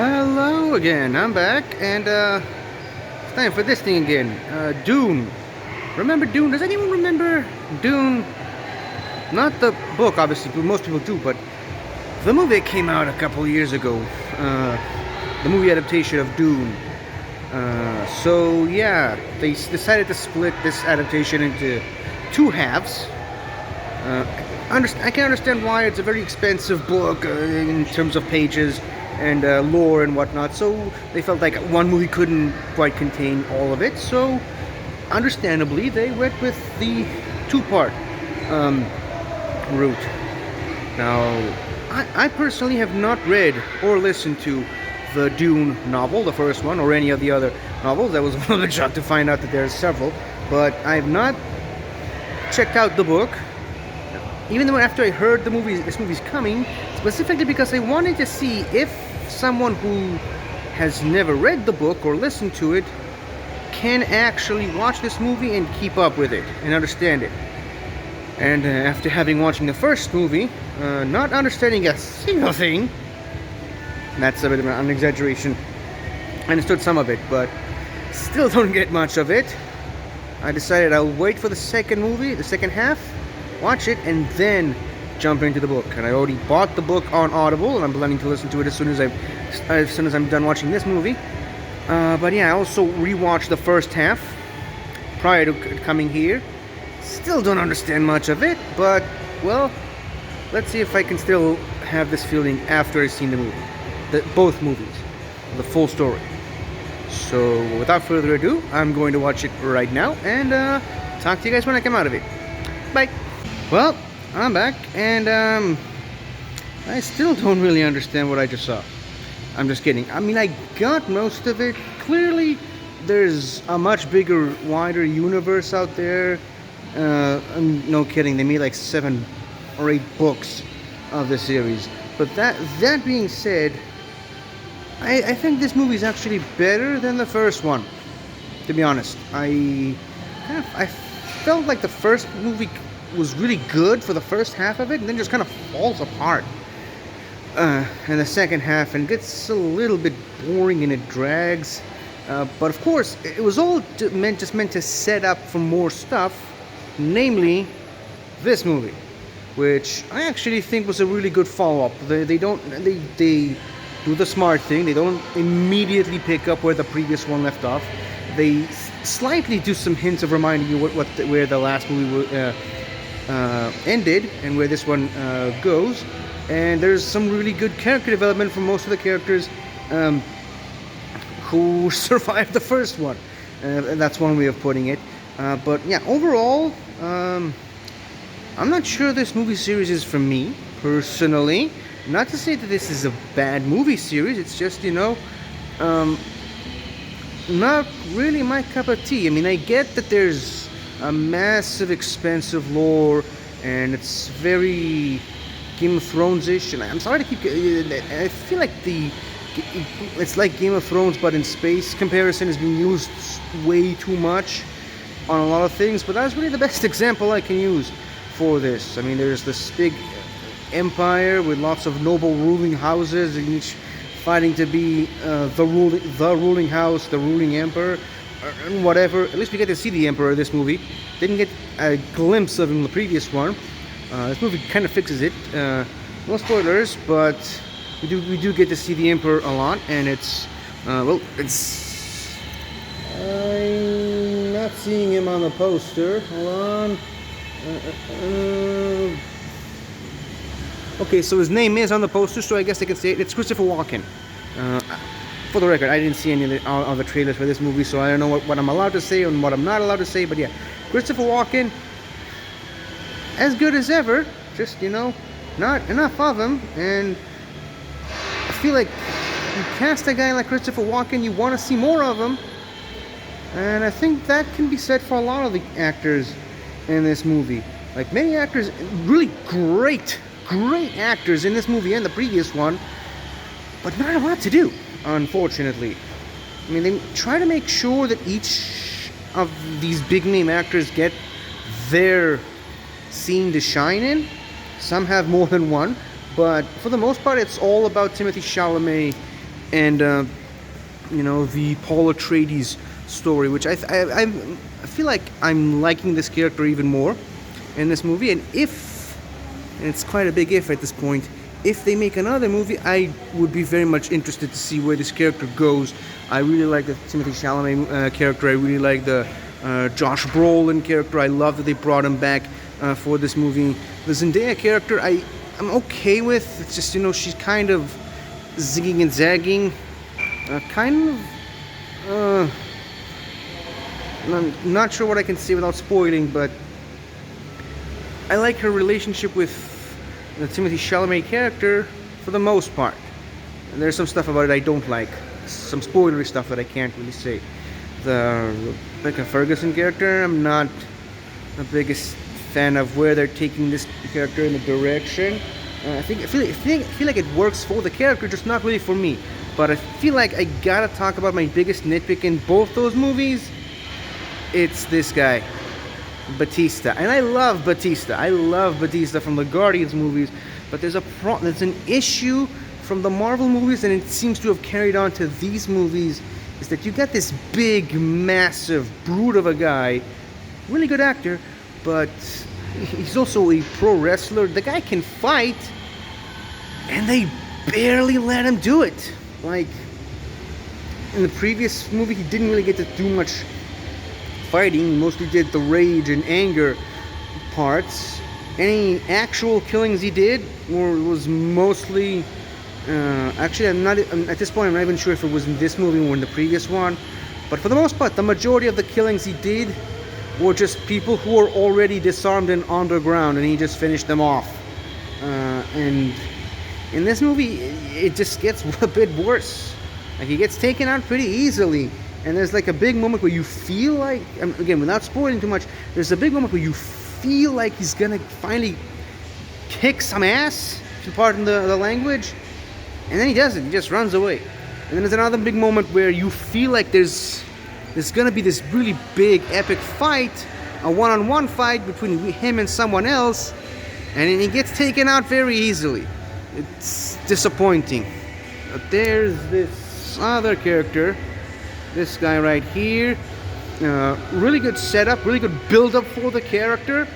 Hello again, I'm back, and it's time for this thing again. Dune. Remember Dune? Does anyone remember Dune? Not the book, obviously, most people do, but the movie that came out a couple years ago. The movie adaptation of Dune. So yeah, they decided to split this adaptation into two halves. I can understand why it's a very expensive book in terms of pages and lore and whatnot, so they felt like one movie couldn't quite contain all of it, so understandably they went with the two-part route. Now, I personally have not read or listened to the Dune novel, the first one, or any of the other novels. I was a little bit shocked to find out that there's several, but I have not checked out the book, even though after I heard this movie's coming, specifically because I wanted to see if someone who has never read the book or listened to it can actually watch this movie and keep up with it and understand it. And after watching the first movie, not understanding a single thing, that's a bit of an exaggeration. I understood some of it, but still don't get much of it. I decided I'll wait for the second movie, the second half, watch it, and then jump into the book. And I already bought the book on Audible, and I'm planning to listen to it as soon as I'm done watching this movie. But yeah, I also rewatched the first half prior to coming here. Still don't understand much of it, but well, let's see if I can still have this feeling after I've seen the movie, both movies, the full story. So without further ado, I'm going to watch it right now and talk to you guys when I come out of it. Bye. Well, I'm back, and I still don't really understand what I just saw. I'm just kidding. I mean, I got most of it. Clearly, there's a much bigger, wider universe out there. No kidding, they made like 7 or 8 books of the series. But that being said, I think this movie is actually better than the first one, to be honest. I felt like the first movie was really good for the first half of it, and then just kind of falls apart in the second half and gets a little bit boring and it drags. But of course, it was all meant to set up for more stuff, namely this movie, which I actually think was a really good follow-up. They do the smart thing. They don't immediately pick up where the previous one left off. They slightly do some hints of reminding you where the last movie ended and where this one goes. And there's some really good character development for most of the characters who survived the first one. And that's one way of putting it. But yeah, overall, I'm not sure this movie series is for me, personally. Not to say that this is a bad movie series, it's just, not really my cup of tea. I mean, I get that there's a massive, expensive lore, and it's very Game of Thrones-ish, and I'm sorry to keep... I feel like it's like Game of Thrones, but in space comparison is being used way too much on a lot of things, but that's really the best example I can use for this. I mean, there's this big empire with lots of noble ruling houses, and each fighting to be the ruling house, the ruling emperor, and whatever. At least we get to see the emperor in this movie. Didn't get a glimpse of him in the previous one. This movie kind of fixes it. No spoilers, but we do get to see the emperor a lot, and it's I'm not seeing him on the poster. Hold on. Okay, so his name is on the poster, so I guess I can say it. It's Christopher Walken. For the record, I didn't see any of the trailers for this movie, so I don't know what I'm allowed to say and what I'm not allowed to say, but yeah. Christopher Walken, as good as ever, just, not enough of him, and I feel like you cast a guy like Christopher Walken, you want to see more of him, and I think that can be said for a lot of the actors in this movie. Like, many actors, really great actors in this movie and the previous one, but not a lot to do, unfortunately. I mean, they try to make sure that each of these big name actors get their scene to shine in. Some have more than one, but for the most part, it's all about Timothée Chalamet and the Paul Atreides story, which I feel like I'm liking this character even more in this movie. And it's quite a big if at this point, if they make another movie, I would be very much interested to see where this character goes. I really like the Timothée Chalamet character. I really like the Josh Brolin character. I love that they brought him back for this movie. The Zendaya character, I'm okay with. It's just, she's kind of zigging and zagging. I'm not sure what I can say without spoiling, but I like her relationship with the Timothée Chalamet character for the most part. And there's some stuff about it I don't like. Some spoilery stuff that I can't really say. The Rebecca Ferguson character, I'm not the biggest fan of where they're taking this character in the direction. I feel like it works for the character, just not really for me. But I feel like I gotta talk about my biggest nitpick in both those movies. It's this guy, Batista, and I love Batista. I love Batista from the Guardians movies, but there's an issue from the Marvel movies, and it seems to have carried on to these movies. Is that you got this big, massive brute of a guy, really good actor, but he's also a pro wrestler. The guy can fight, and they barely let him do it. Like in the previous movie, he didn't really get to do much fighting. He mostly did the rage and anger parts. Any actual killings he did was mostly actually at this point I'm not even sure if it was in this movie or in the previous one, but for the most part the majority of the killings he did were just people who were already disarmed and underground, and he just finished them off. And in this movie it just gets a bit worse. Like, he gets taken out pretty easily. And there's like a big moment where you feel like, again, without spoiling too much, there's a big moment where you feel like he's gonna finally kick some ass, if you pardon the language, and then he doesn't. He just runs away. And then there's another big moment where you feel like there's gonna be this really big, epic fight, a one-on-one fight between him and someone else, and then he gets taken out very easily. It's disappointing. But there's this other character. This guy right here, really good setup, really good build-up for the character.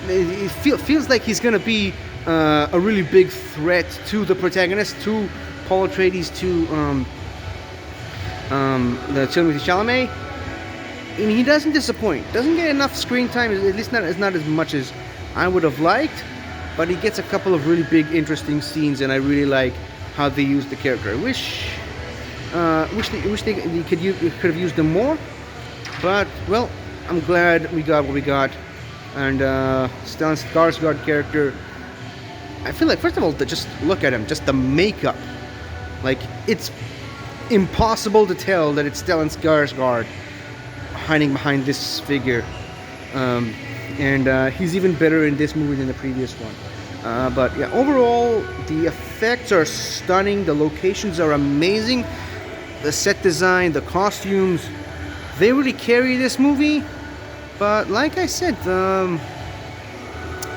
It feels like he's gonna be a really big threat to the protagonist, to Paul Atreides, to the Timothée Chalamet. And he doesn't disappoint. Doesn't get enough screen time, at least not as much as I would have liked. But he gets a couple of really big, interesting scenes, and I really like how they use the character. I wish they could have used them more, but well, I'm glad we got what we got. And Stellan Skarsgård character, I feel like, first of all, just look at him, just the makeup, like, it's impossible to tell that it's Stellan Skarsgård hiding behind this figure. And he's even better in this movie than the previous one. But yeah, overall, the effects are stunning, the locations are amazing. The set design, the costumes, they really carry this movie. But like I said, the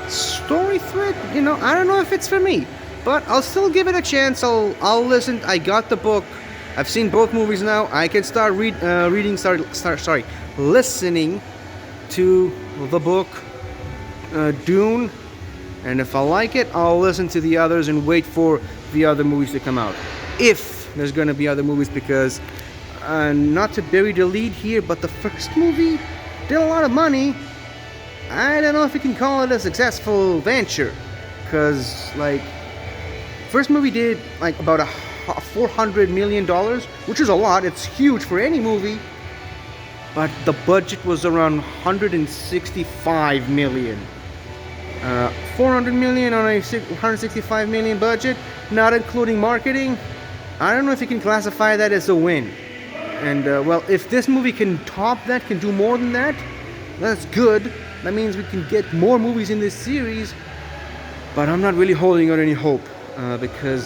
story thread, I don't know if it's for me. But I'll still give it a chance. I'll listen. I got the book. I've seen both movies now. I can start listening to the book, Dune. And if I like it, I'll listen to the others and wait for the other movies to come out. If there's going to be other movies, because not to bury the lead here, but the first movie did a lot of money. I don't know if you can call it a successful venture, because like, first movie did like about $400 million, which is a lot. It's huge for any movie, but the budget was around $165 million. 400 million on a 165 million budget, not including marketing. I don't know if you can classify that as a win. And well, if this movie can top that, can do more than that, that's good. That means we can get more movies in this series. But I'm not really holding out any hope, because,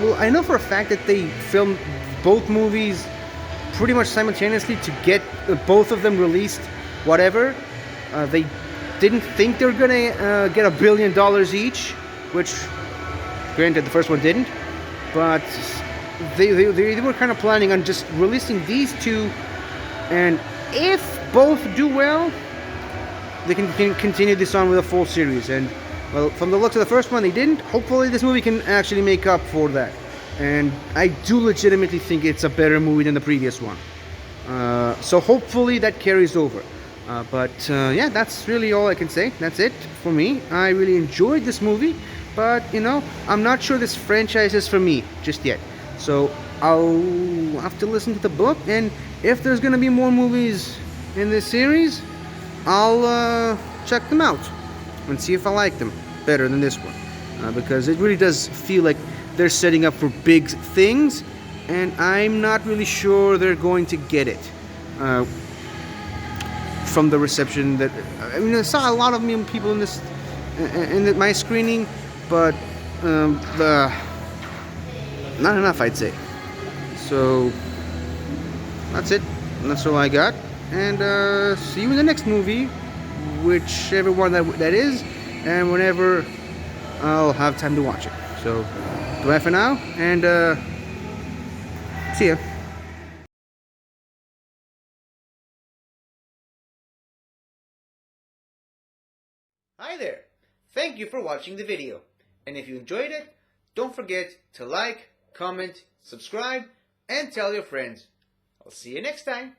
well, I know for a fact that they filmed both movies pretty much simultaneously to get both of them released. Whatever, they didn't think they were gonna get $1 billion each, which, granted, the first one didn't. But they were kind of planning on just releasing these two, and if both do well, they can continue this on with a full series. And well, from the looks of the first one, they didn't. Hopefully, this movie can actually make up for that. And I do legitimately think it's a better movie than the previous one. So hopefully that carries over. But yeah, that's really all I can say. That's it for me. I really enjoyed this movie, but you know, I'm not sure this franchise is for me just yet. So I'll have to listen to the book, and if there's gonna be more movies in this series, I'll check them out and see if I like them better than this one, because it really does feel like they're setting up for big things, and I'm not really sure they're going to get it. From the reception that I saw a lot of people in this my screening, but not enough, I'd say. So that's it. That's all I got. And see you in the next movie, whichever one that is, and whenever I'll have time to watch it. So goodbye for now, and see ya. Hi there! Thank you for watching the video. And if you enjoyed it, don't forget to like, comment, subscribe, and tell your friends. I'll see you next time.